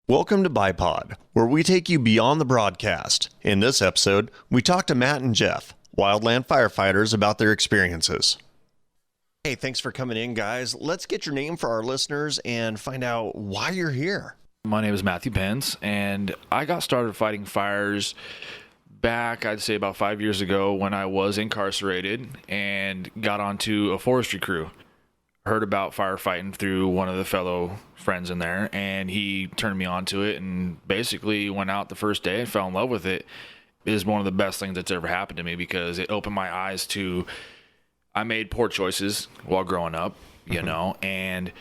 Welcome to Bipod, where we take you beyond the broadcast. In this episode, we talk to Matt and Jeff, Wildland Firefighters, about their experiences. Hey, thanks for coming in, guys. Let's get your name for our listeners and find out why you're here. My name is Matthew Pence, and I got started fighting fires back, I'd say about 5 years ago when I was incarcerated and got onto a forestry crew. Heard about firefighting through one of the fellow friends in there, and he turned me on to it and basically went out the first day and fell in love with it. It is one of the best things that's ever happened to me because it opened my eyes to, I made poor choices while growing up, you know, and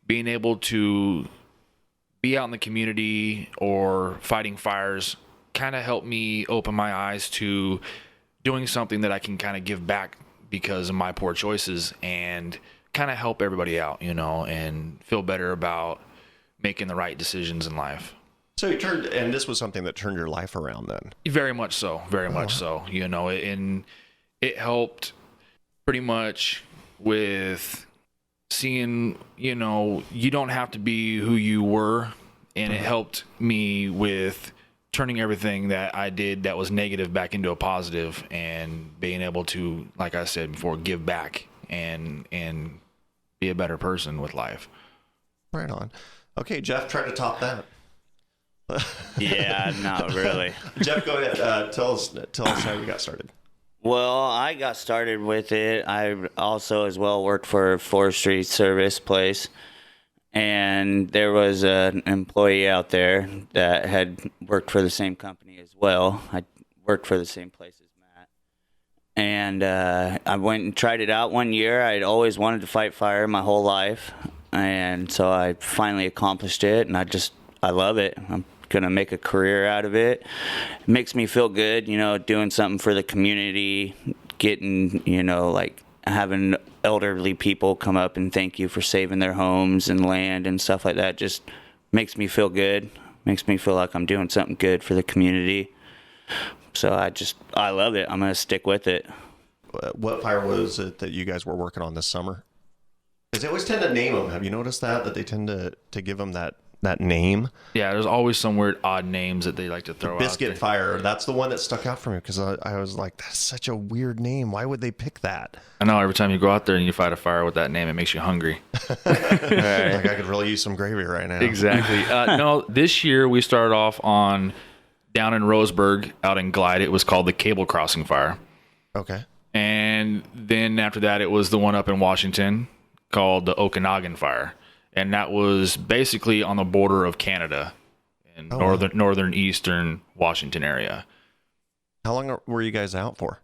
being able to be out in the community or fighting fires kind of helped me open my eyes to doing something that I can kind of give back because of my poor choices and kind of help everybody out, you know, and feel better about making the right decisions in life. So you turned, and this was something that turned your life around then? Very much so, very much so, you know, and it helped pretty much with seeing, you know, you don't have to be who you were, and it helped me with turning everything that I did that was negative back into a positive and being able to, like I said before, give back and be a better person with life. Right on. Okay, Jeff, try to top that. Yeah, not really. Jeff, go ahead. Tell us how you got started. Well, I got started with it. I also as well worked for a forestry service place, and there was an employee out there that had worked for the same company as well. I worked for the same place as Matt. And I went and tried it out one year. I'd always wanted to fight fire my whole life, and so I finally accomplished it, and I love it. I'm gonna make a career out of it. It makes me feel good, you know, doing something for the community, getting, you know, like having elderly people come up and thank you for saving their homes and land and stuff like that. Just makes me feel good, makes me feel like I'm doing something good for the community. So I love it. I'm going to stick with it. What fire was it that you guys were working on this summer? Because they always tend to name them. Have you noticed that they tend to give them that name? Yeah, there's always some weird odd names that they like to throw out. Biscuit Fire. That's the one that stuck out for me because I was like, that's such a weird name. Why would they pick that? I know, every time you go out there and you fight a fire with that name, it makes you hungry. Right. Like I could really use some gravy right now. Exactly. No, this year we started off down in Roseburg, out in Glide. It was called the Cable Crossing Fire. Okay. And then after that, it was the one up in Washington called the Okanagan Fire. And that was basically on the border of Canada in northern eastern Washington area. How long were you guys out for?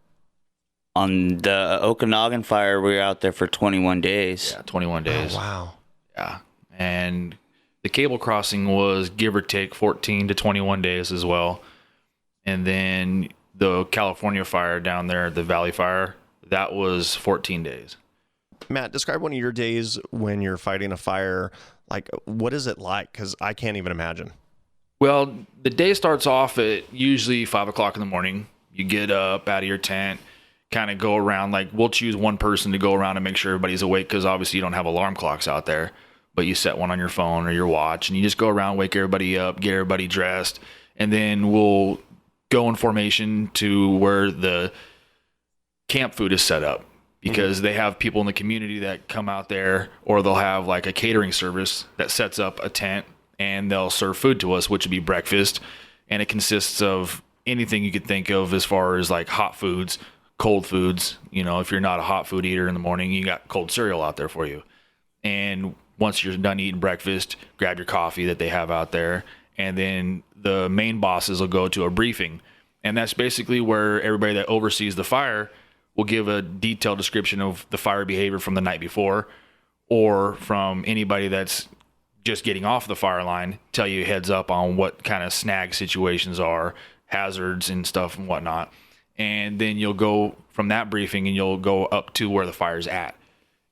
On the Okanagan Fire, we were out there for 21 days. Yeah, 21 days. Oh, wow. Yeah. And the cable crossing was give or take 14 to 21 days as well. And then the California fire down there, the Valley Fire, that was 14 days. Matt, describe one of your days when you're fighting a fire. Like, what is it like? Because I can't even imagine. Well, the day starts off at usually 5 o'clock in the morning. You get up out of your tent, kind of go around. Like, we'll choose one person to go around and make sure everybody's awake because obviously you don't have alarm clocks out there. But you set one on your phone or your watch, and you just go around, wake everybody up, get everybody dressed, and then we'll go in formation to where the camp food is set up. Because they have people in the community that come out there, or they'll have like a catering service that sets up a tent and they'll serve food to us, which would be breakfast. And it consists of anything you could think of as far as like hot foods, cold foods. You know, if you're not a hot food eater in the morning, you got cold cereal out there for you. And once you're done eating breakfast, grab your coffee that they have out there. And then the main bosses will go to a briefing. And that's basically where everybody that oversees the fire will give a detailed description of the fire behavior from the night before, or from anybody that's just getting off the fire line, tell you heads up on what kind of snag situations are, hazards and stuff and whatnot. And then you'll go from that briefing and you'll go up to where the fire's at.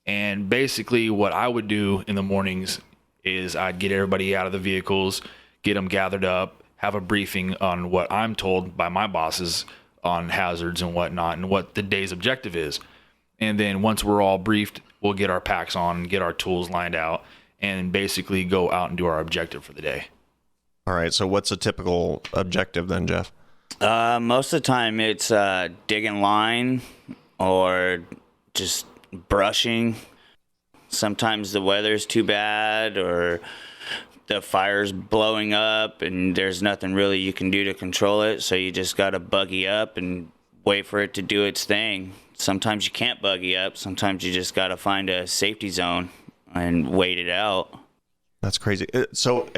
And basically what I would do in the mornings is I'd get everybody out of the vehicles, get them gathered up, have a briefing on what I'm told by my bosses on hazards and whatnot and what the day's objective is. And then once we're all briefed, we'll get our packs on, get our tools lined out, and basically go out and do our objective for the day. All right. So what's a typical objective then, Jeff? Most of the time it's digging line or just brushing. Sometimes the weather's too bad or the fire's blowing up and there's nothing really you can do to control it. So you just got to buggy up and wait for it to do its thing. Sometimes you can't buggy up. Sometimes you just got to find a safety zone and wait it out. That's crazy. So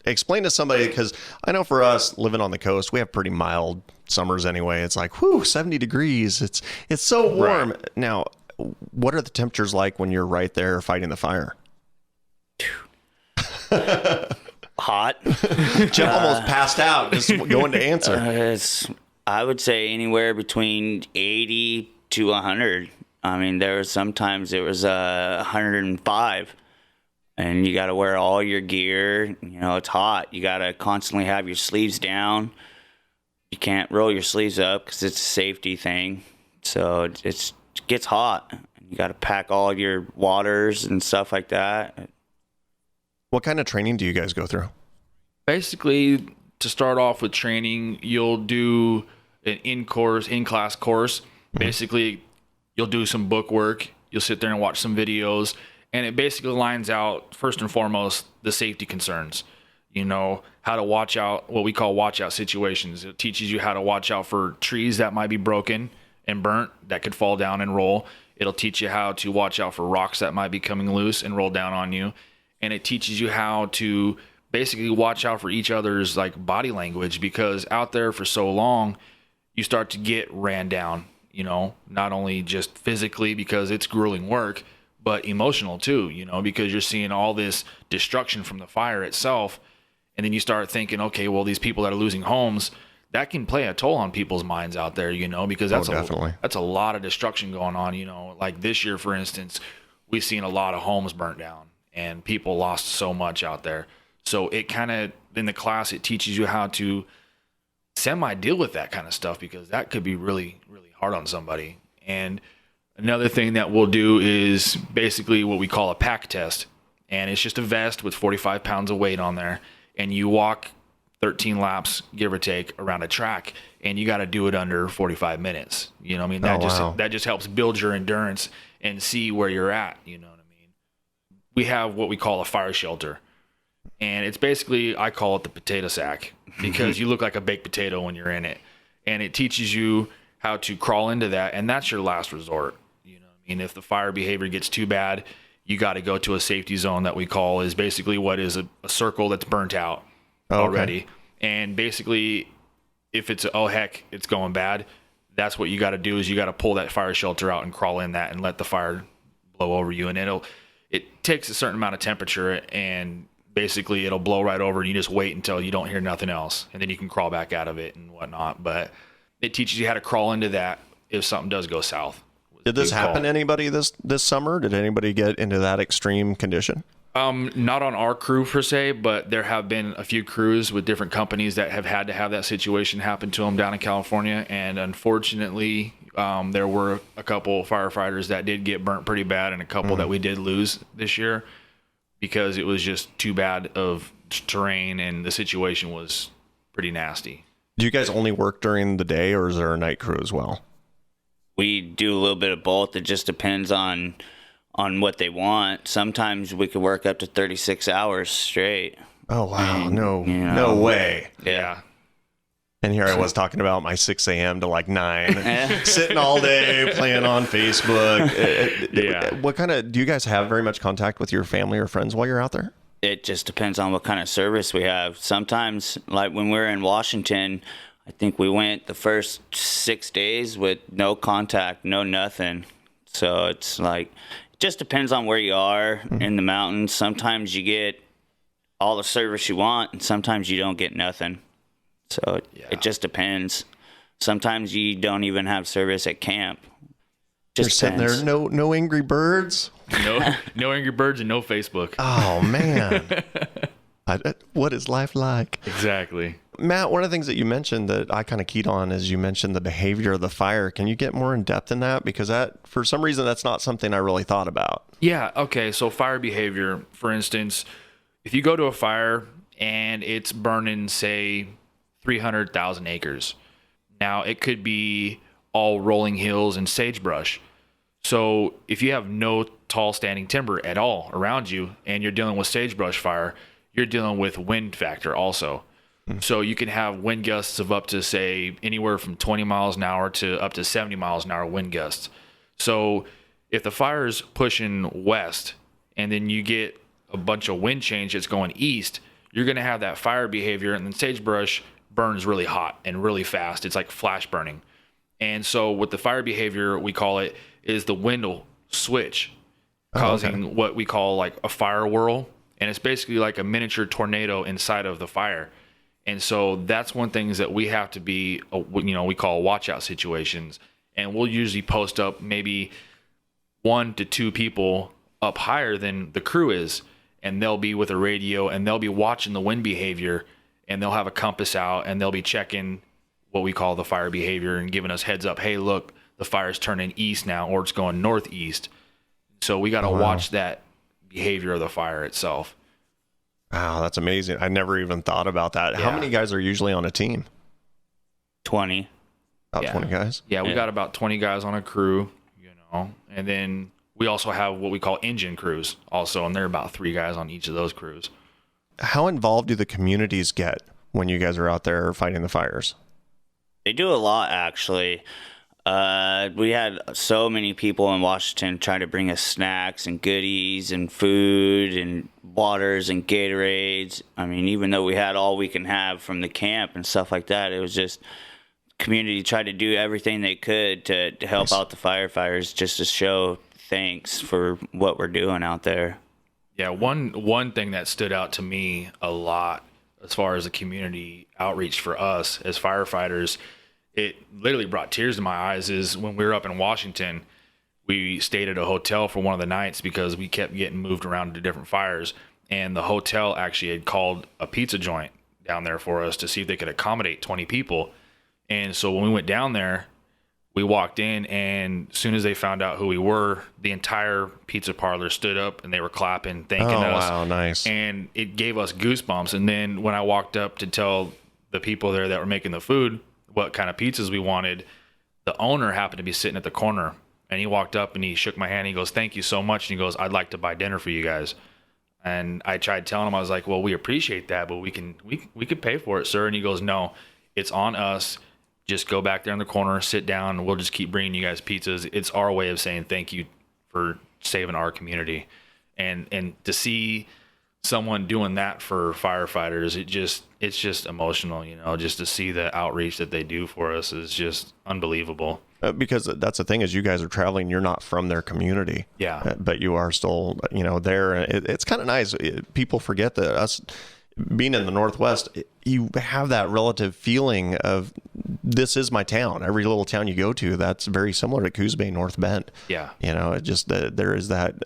explain to somebody, because I know for us living on the coast, we have pretty mild summers anyway. It's like, 70 degrees. It's so warm. Right. Now, what are the temperatures like when you're right there fighting the fire? Hot. Jeff almost passed out just going to answer. I would say anywhere between 80 to 100. I mean, there was sometimes it was 105. And you got to wear all your gear. You know, it's hot. You got to constantly have your sleeves down. You can't roll your sleeves up because it's a safety thing. So it gets hot. You got to pack all your waters and stuff like that. What kind of training do you guys go through? Basically, to start off with training, you'll do an in-class course. Basically, you'll do some book work. You'll sit there and watch some videos. And it basically lines out, first and foremost, the safety concerns. You know, how to watch out, what we call watch out situations. It teaches you how to watch out for trees that might be broken and burnt that could fall down and roll. It'll teach you how to watch out for rocks that might be coming loose and roll down on you. And it teaches you how to basically watch out for each other's like body language, because out there for so long, you start to get ran down, you know, not only just physically because it's grueling work, but emotional too, you know, because you're seeing all this destruction from the fire itself. And then you start thinking, okay, well, these people that are losing homes, that can play a toll on people's minds out there, you know, because that's a lot of destruction going on, you know. Like this year, for instance, we've seen a lot of homes burnt down and people lost so much out there. So it kind of, in the class, it teaches you how to semi-deal with that kind of stuff, because that could be really, really hard on somebody. And another thing that we'll do is basically what we call a pack test. And it's just a vest with 45 pounds of weight on there. And you walk 13 laps, give or take, around a track. And you got to do it under 45 minutes. You know what I mean? That just helps build your endurance and see where you're at. You know what I mean? We have what we call a fire shelter. And it's basically, I call it the potato sack, because you look like a baked potato when you're in it. And it teaches you how to crawl into that. And that's your last resort. I mean, if the fire behavior gets too bad, you got to go to a safety zone that we call is basically what is a circle that's burnt out already. Okay. And basically, if it's, it's going bad, that's what you got to do, is you got to pull that fire shelter out and crawl in that and let the fire blow over you. And it takes a certain amount of temperature, and basically it'll blow right over, and you just wait until you don't hear nothing else. And then you can crawl back out of it and whatnot. But it teaches you how to crawl into that if something does go south. Did this happen to anybody this summer? Did anybody get into that extreme condition? Not on our crew per se, but there have been a few crews with different companies that have had to have that situation happen to them down in California. And unfortunately, there were a couple firefighters that did get burnt pretty bad, and a couple that we did lose this year because it was just too bad of terrain and the situation was pretty nasty. Do you guys only work during the day, or is there a night crew as well? We do a little bit of both. It just depends on what they want. Sometimes we could work up to 36 hours straight. Oh, wow. No way. Yeah. And here I was talking about my 6 a.m. to like 9, sitting all day, playing on Facebook. What kind of, do you guys have very much contact with your family or friends while you're out there? It just depends on what kind of service we have. Sometimes, like when we were in Washington, I think we went the first 6 days with no contact, no nothing. So it's like, it just depends on where you are in the mountains. Sometimes you get all the service you want, and sometimes you don't get nothing. So it just depends. Sometimes you don't even have service at camp. You're sitting there, no Angry Birds? No Angry Birds and no Facebook. Oh, man. What is life like? Exactly. Matt, one of the things that you mentioned that I kind of keyed on is you mentioned the behavior of the fire. Can you get more in depth in that? Because that, for some reason, that's not something I really thought about. Yeah. Okay. So fire behavior, for instance, if you go to a fire and it's burning, say, 300,000 acres. Now, it could be all rolling hills and sagebrush. So if you have no tall standing timber at all around you and you're dealing with sagebrush fire, you're dealing with wind factor also. So you can have wind gusts of up to, say, anywhere from 20 miles an hour to up to 70 miles an hour wind gusts. So if the fire's pushing west and then you get a bunch of wind change that's going east, you're going to have that fire behavior, and then sagebrush burns really hot and really fast. It's like flash burning. And so with the fire behavior, we call it, is the wind will switch, causing what we call like a fire whirl. And it's basically like a miniature tornado inside of the fire. And so that's one thing that we have to be, we call watch out situations. And we'll usually post up maybe 1 to 2 people up higher than the crew is. And they'll be with a radio and they'll be watching the wind behavior, and they'll have a compass out and they'll be checking what we call the fire behavior and giving us heads up. Hey, look, the fire's turning east now, or it's going northeast. So we got to watch that behavior of the fire itself. Wow, that's amazing. I never even thought about that. Yeah. How many guys are usually on a team? 20. About 20 guys? Yeah, we got about 20 guys on a crew, and then we also have what we call engine crews also, and there are about 3 guys on each of those crews. How involved do the communities get when you guys are out there fighting the fires? They do a lot, actually. We had so many people in Washington trying to bring us snacks and goodies and food and waters and Gatorades. I mean, even though we had all we can have from the camp and stuff like that, it was just community tried to do everything they could to help out the firefighters, just to show thanks for what we're doing out there. Yeah, one thing that stood out to me a lot as far as the community outreach for us as firefighters, it literally brought tears to my eyes, is when we were up in Washington, we stayed at a hotel for one of the nights because we kept getting moved around to different fires. And the hotel actually had called a pizza joint down there for us to see if they could accommodate 20 people. And so when we went down there, we walked in, and as soon as they found out who we were, the entire pizza parlor stood up and they were clapping, thanking us. Oh, wow, nice. And it gave us goosebumps. And then when I walked up to tell the people there that were making the food what kind of pizzas we wanted, the owner happened to be sitting at the corner, and he walked up and he shook my hand. He goes, "Thank you so much." And he goes, "I'd like to buy dinner for you guys." And I tried telling him, I was like, "Well, we appreciate that, but we could pay for it, sir." And he goes, "No, it's on us. Just go back there in the corner, sit down, and we'll just keep bringing you guys pizzas. It's our way of saying thank you for saving our community." And to see someone doing that for firefighters, it's just emotional, just to see the outreach that they do for us is just unbelievable. Because that's the thing, is you guys are traveling, you're not from their community. Yeah. But you are still, there. It's kind of nice. People forget that us being in the Northwest, you have that relative feeling of, this is my town. Every little town you go to, that's very similar to Coos Bay, North Bend. Yeah. It just, there is that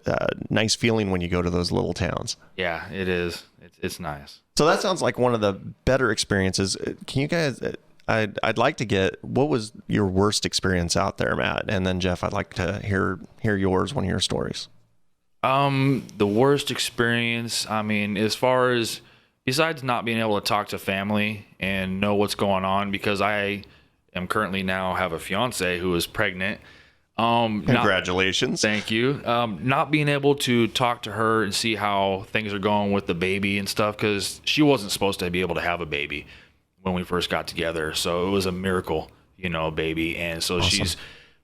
nice feeling when you go to those little towns. Yeah, it is. It's nice. So that sounds like one of the better experiences. Can you guys, I'd like to get, what was your worst experience out there, Matt? And then Jeff, I'd like to hear yours, one of your stories. The worst experience, I mean, as far as, besides not being able to talk to family and know what's going on, because I am currently now have a fiance who is pregnant. Congratulations. Thank you. Not being able to talk to her and see how things are going with the baby and stuff, because she wasn't supposed to be able to have a baby when we first got together. So it was a miracle, baby. And so Awesome. She's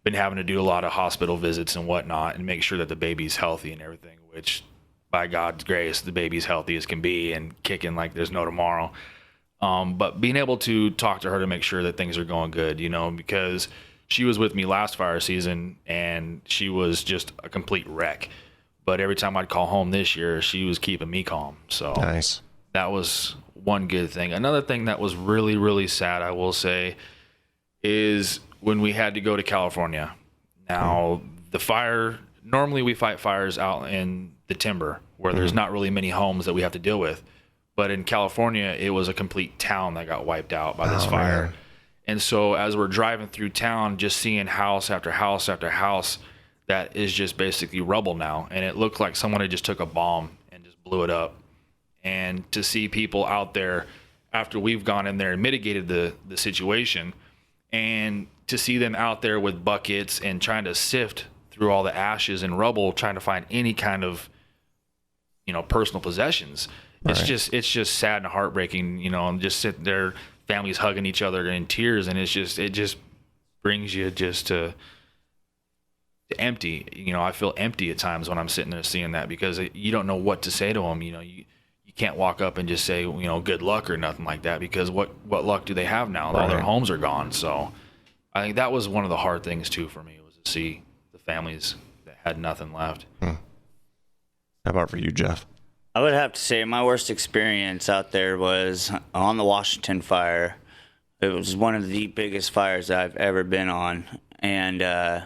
been having to do a lot of hospital visits and whatnot and make sure that the baby's healthy and everything, which by God's grace, the baby's healthy as can be and kicking like there's no tomorrow. But being able to talk to her to make sure that things are going good, because she was with me last fire season and she was just a complete wreck. But every time I'd call home this year, she was keeping me calm. So nice. That was one good thing. Another thing that was really, really sad, I will say, is when we had to go to California. Now, the fire, normally we fight fires out in the timber where there's not really many homes that we have to deal with. But in California, it was a complete town that got wiped out by this fire. Man. And so as we're driving through town, just seeing house after house after house that is just basically rubble now. And it looked like someone had just took a bomb and just blew it up. And to see people out there after we've gone in there and mitigated the situation, and to see them out there with buckets and trying to sift through all the ashes and rubble, trying to find any kind of, personal possessions. Right. It's just sad and heartbreaking, and just sit there, families hugging each other in tears. And it just brings you just to empty. I feel empty at times when I'm sitting there seeing that, because you don't know what to say to them. You can't walk up and just say, good luck or nothing like that, because what luck do they have now? Right. All their homes are gone. So I think that was one of the hard things too for me, was to see the families that had nothing left. How about for you, Jeff? I would have to say my worst experience out there was on the Washington fire. It was one of the biggest fires that I've ever been on. And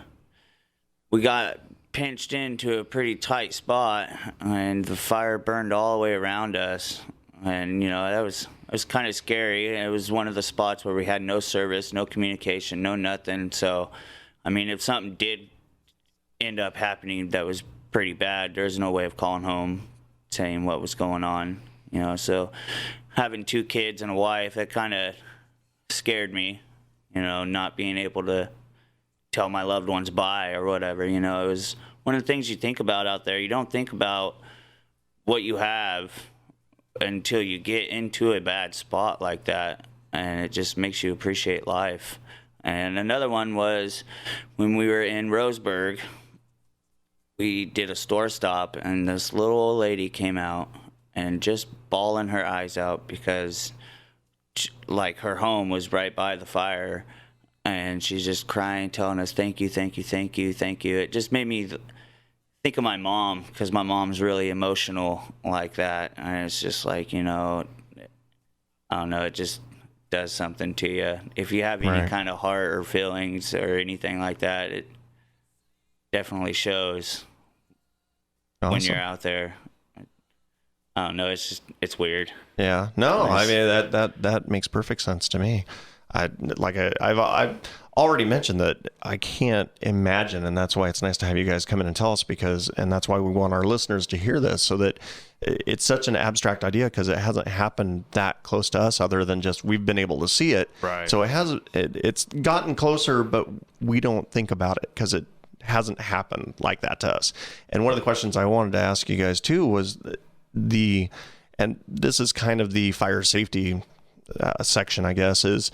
we got pinched into a pretty tight spot, and the fire burned all the way around us. And, that was kind of scary. It was one of the spots where we had no service, no communication, no nothing. So, if something did end up happening that was pretty bad, there's no way of calling home saying what was going on, so having 2 kids and a wife, that kind of scared me, not being able to tell my loved ones bye or whatever. It was one of the things you think about out there. You don't think about what you have until you get into a bad spot like that, and it just makes you appreciate life. And another one was when we were in Roseburg. We did a store stop, and this little old lady came out and just bawling her eyes out because, her home was right by the fire, and she's just crying, telling us, thank you, thank you, thank you, thank you. It just made me think of my mom, because my mom's really emotional like that, and it's just I don't know, it just does something to you. If you have any kind of heart or feelings or anything like that, it definitely shows. Awesome. When you're out there. I don't know, it's weird. Yeah. No, that makes perfect sense to me. I've already mentioned that I can't imagine, and that's why it's nice to have you guys come in and tell us, and that's why we want our listeners to hear this, so that it's such an abstract idea, because it hasn't happened that close to us, other than just we've been able to see it. Right. So it's gotten closer, but we don't think about it because it hasn't happened like that to us. And one of the questions I wanted to ask you guys too was and this is kind of the fire safety section, I guess, is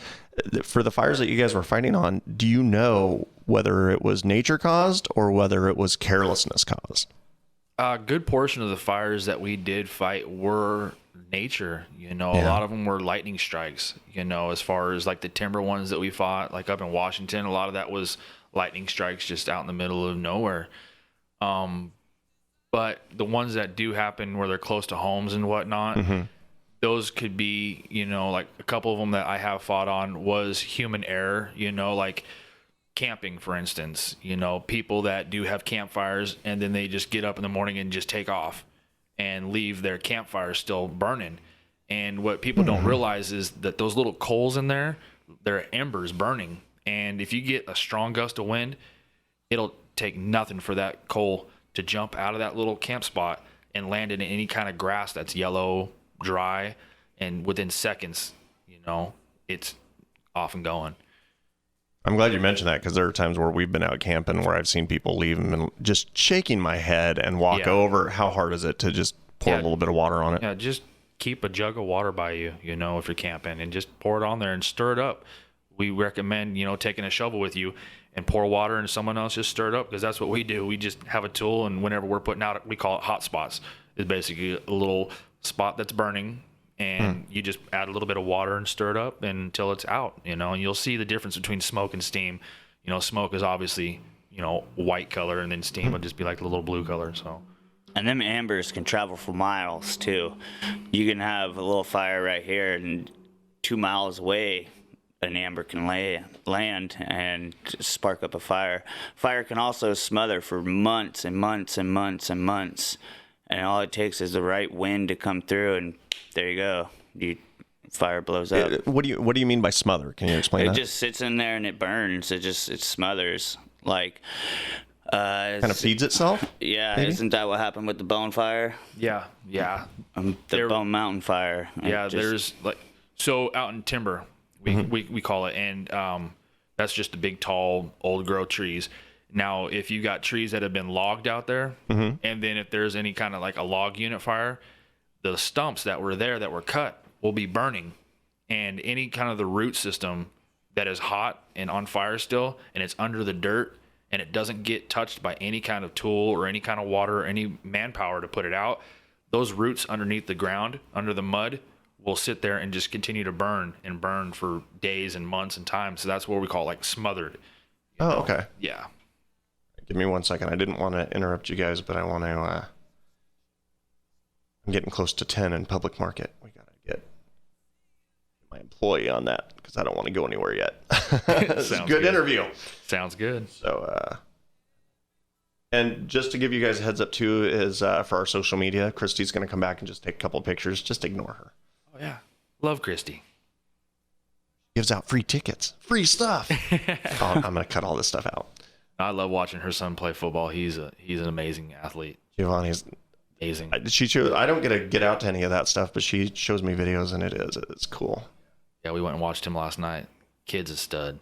for the fires that you guys were fighting on, do you know whether it was nature caused or whether it was carelessness caused? A good portion of the fires that we did fight were nature. A lot of them were lightning strikes, as far as the timber ones that we fought, up in Washington, a lot of that was lightning strikes just out in the middle of nowhere. But the ones that do happen where they're close to homes and whatnot, those could be, a couple of them that I have fought on was human error, camping, for instance, people that do have campfires and then they just get up in the morning and just take off and leave their campfire still burning. And what people don't realize is that those little coals in there, they're embers burning. And if you get a strong gust of wind, it'll take nothing for that coal to jump out of that little camp spot and land in any kind of grass that's yellow, dry, and within seconds, it's off and going. I'm glad you mentioned that, because there are times where we've been out camping where I've seen people leave and just shaking my head and walk over. How hard is it to just pour a little bit of water on it? Yeah, just keep a jug of water by you, if you're camping, and just pour it on there and stir it up. We recommend, taking a shovel with you and pour water and someone else just stir it up, because that's what we do. We just have a tool, and whenever we're putting out, we call it hot spots. It's basically a little spot that's burning, and you just add a little bit of water and stir it up until it's out, and you'll see the difference between smoke and steam. Smoke is obviously, white color, and then steam would just be like a little blue color. So. And them ambers can travel for miles too. You can have a little fire right here, and 2 miles away, an amber can land and spark up a fire. Fire can also smother for months and months and months and months. And all it takes is the right wind to come through, and there you go. Fire blows up. What do you mean by smother? Can you explain that? It just sits in there and it burns. It smothers. Kind of feeds itself? Yeah, maybe? isn't that what happened with the bone fire? Yeah. The Bone Mountain fire. Yeah, there's like, so out in timber, we call it, and that's just the big, tall, old growth trees. Now, if you got trees that have been logged out there, and then if there's any kind of like a log unit fire, the stumps that were there that were cut will be burning, and any kind of the root system that is hot and on fire still, and it's under the dirt, and it doesn't get touched by any kind of tool or any kind of water or any manpower to put it out, those roots underneath the ground, under the mud, will sit there and just continue to burn and burn for days and months and time. So that's what we call like smothered. Oh, okay. Yeah. Give me 1 second. I didn't want to interrupt you guys, but I want to... I'm getting close to 10 in public market. We got to get my employee on that because I don't want to go anywhere yet. It's a good interview. Sounds good. So, and just to give you guys a heads up too, is for our social media, Christy's going to come back and just take a couple of pictures. Just ignore her. Oh, yeah. Love Christy. Gives out free tickets, free stuff. Oh, I'm going to cut all this stuff out. I love watching her son play football. He's an amazing athlete. Giovanni's amazing. I don't get to get out to any of that stuff, but she shows me videos and it's cool. Yeah, we went and watched him last night. Kid's a stud.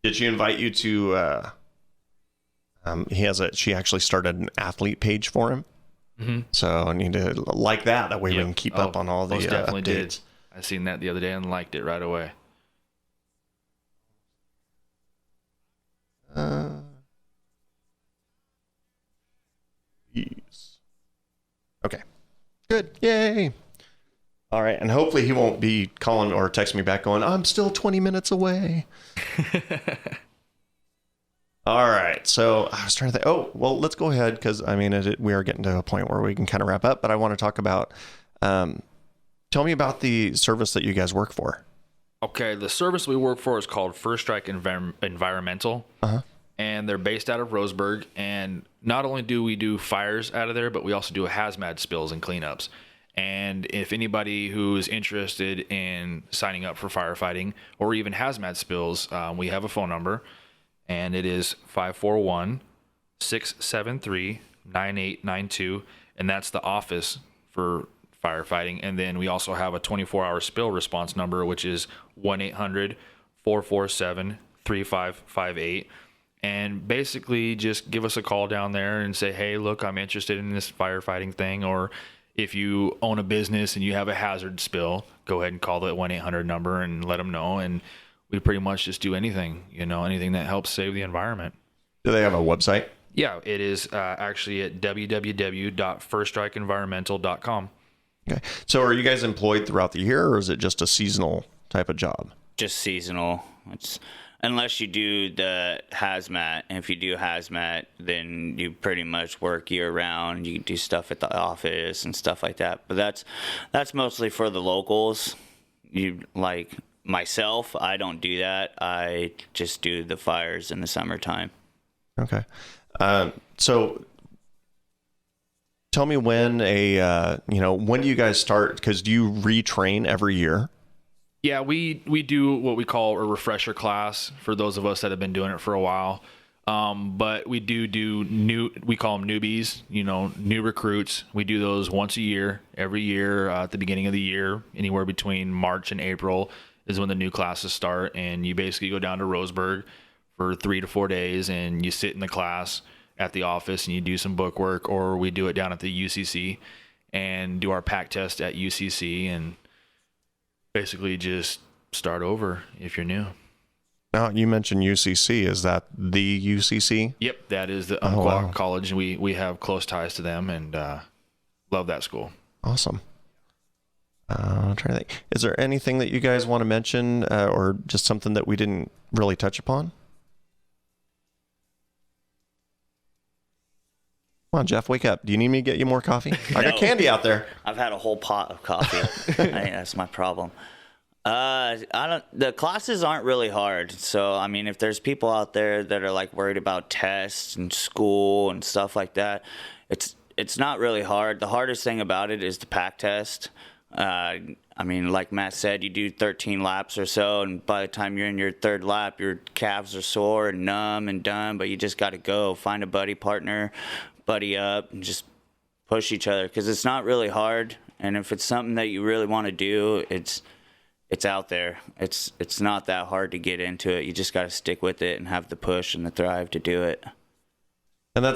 Did she invite you to? She actually started an athlete page for him. Mm-hmm. So I need to like that. That way we can keep up on all the definitely updates. Did. I seen that the other day and liked it right away. Yes. Okay. Good. Yay. All right. And hopefully he won't be calling or texting me back going, I'm still 20 minutes away. All right. So I was trying to think, well, let's go ahead because, I mean, we are getting to a point where we can kind of wrap up, but I want to talk about, tell me about the service that you guys work for. Okay. The service we work for is called First Strike Environmental. Uh-huh. And they're based out of Roseburg. And not only do we do fires out of there, but we also do hazmat spills and cleanups. And if anybody who's interested in signing up for firefighting or even hazmat spills, we have a phone number, and it is 541-673-9892. And that's the office for firefighting. And then we also have a 24-hour spill response number, which is 1-800-447-3558. And basically just give us a call down there and say, hey, look, I'm interested in this firefighting thing. Or if you own a business and you have a hazard spill, go ahead and call the 1-800 number and let them know. And we pretty much just do anything, anything that helps save the environment. Do they have a website? Yeah, it is actually at www.firststrikeenvironmental.com. Okay. So are you guys employed throughout the year, or is it just a seasonal type of job? Just seasonal. Unless you do the hazmat. And if you do hazmat, then you pretty much work year round. You do stuff at the office and stuff like that. But that's mostly for the locals. You like myself, I don't do that. I just do the fires in the summertime. Okay. So tell me when when do you guys start? Because do you retrain every year? Yeah, we do what we call a refresher class for those of us that have been doing it for a while. But we do we call them newbies, new recruits. We do those once a year, every year at the beginning of the year, anywhere between March and April is when the new classes start. And you basically go down to Roseburg for 3 to 4 days and you sit in the class at the office and you do some book work, or we do it down at the UCC and do our pack test at UCC and basically just start over if you're new. Now, you mentioned UCC. Is that the UCC? Yep, that is the Umpqua College. We have close ties to them and love that school. Awesome. I'm trying to think. Is there anything that you guys want to mention or just something that we didn't really touch upon? Come on, Jeff, wake up. Do you need me to get you more coffee? I got candy out there. I've had a whole pot of coffee. I think that's my problem. The classes aren't really hard. So, I mean, if there's people out there that are like worried about tests and school and stuff like that, it's not really hard. The hardest thing about it is the pack test. I mean, like Matt said, you do 13 laps or so, and by the time you're in your third lap, your calves are sore and numb and done, but you just got to go. Find a buddy partner, buddy up, and just push each other, because it's not really hard. And if it's something that you really want to do, it's out there. It's not that hard to get into it. You just got to stick with it and have the push and the drive to do it. And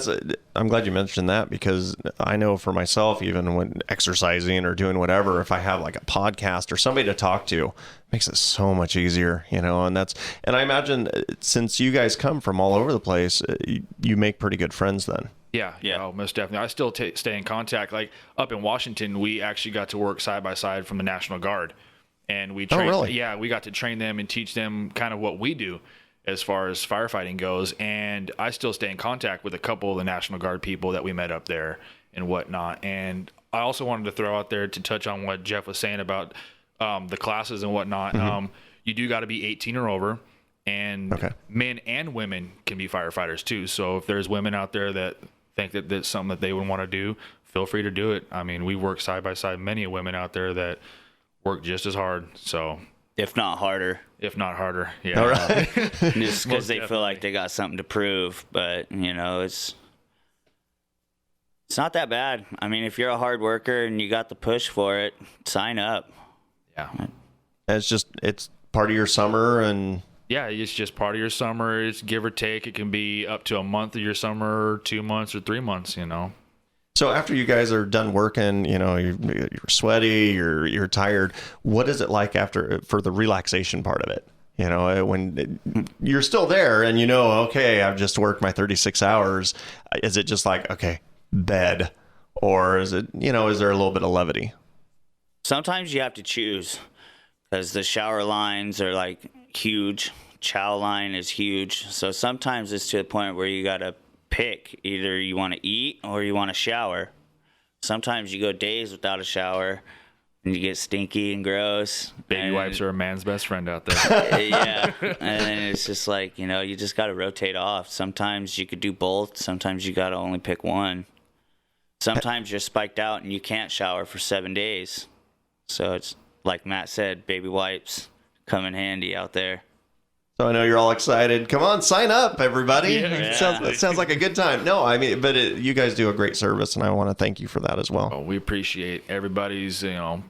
I'm glad you mentioned that, because I know for myself, even when exercising or doing whatever, if I have like a podcast or somebody to talk to, it makes it so much easier, and I imagine since you guys come from all over the place, you make pretty good friends then. Yeah. Oh, most definitely. I still stay in contact. Like up in Washington, we actually got to work side by side from the National Guard, and we trained. Oh, really? Yeah, we got to train them and teach them kind of what we do as far as firefighting goes. And I still stay in contact with a couple of the National Guard people that we met up there and whatnot. And I also wanted to throw out there to touch on what Jeff was saying about the classes and whatnot. Mm-hmm. You do got to be 18 or over, and men and women can be firefighters too. So if there's women out there that think that that's something that they would want to do, feel free to do it. I mean, we work side by side, many women out there that work just as hard. So if not harder. Yeah. All right. Just because they feel like they got something to prove. But, it's not that bad. I mean, if you're a hard worker and you got the push for it, sign up. Yeah. It's part of your summer, and yeah, it's just part of your summer. It's give or take. It can be up to a month of your summer, 2 months or 3 months, So after you guys are done working, you're sweaty, you're tired. What is it like for the relaxation part of it? When you're still there and okay, I've just worked my 36 hours. Is it just like, okay, bed, or is it, is there a little bit of levity? Sometimes you have to choose, because the shower lines are like huge. Chow line is huge. So sometimes it's to the point where you got to pick, either you want to eat or you want to shower. Sometimes you go days without a shower and you get stinky and gross. Baby wipes are a man's best friend out there. Yeah. And then it's just like, you just got to rotate off. Sometimes you could do both. Sometimes you got to only pick one. Sometimes you're spiked out and you can't shower for 7 days. So it's like Matt said, baby wipes come in handy out there. So I know you're all excited. Come on, sign up, everybody. Yeah. Sounds like a good time. No, I mean, but you guys do a great service, and I want to thank you for that as well. Well, we appreciate everybody's,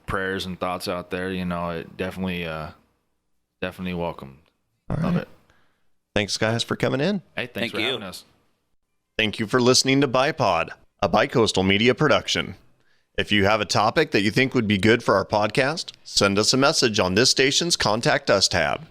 prayers and thoughts out there. It definitely welcome. All right. Love it. Thanks, guys, for coming in. Hey, thanks for having us. Thank you for listening to Bipod, a Bicoastal Media production. If you have a topic that you think would be good for our podcast, send us a message on this station's Contact Us tab.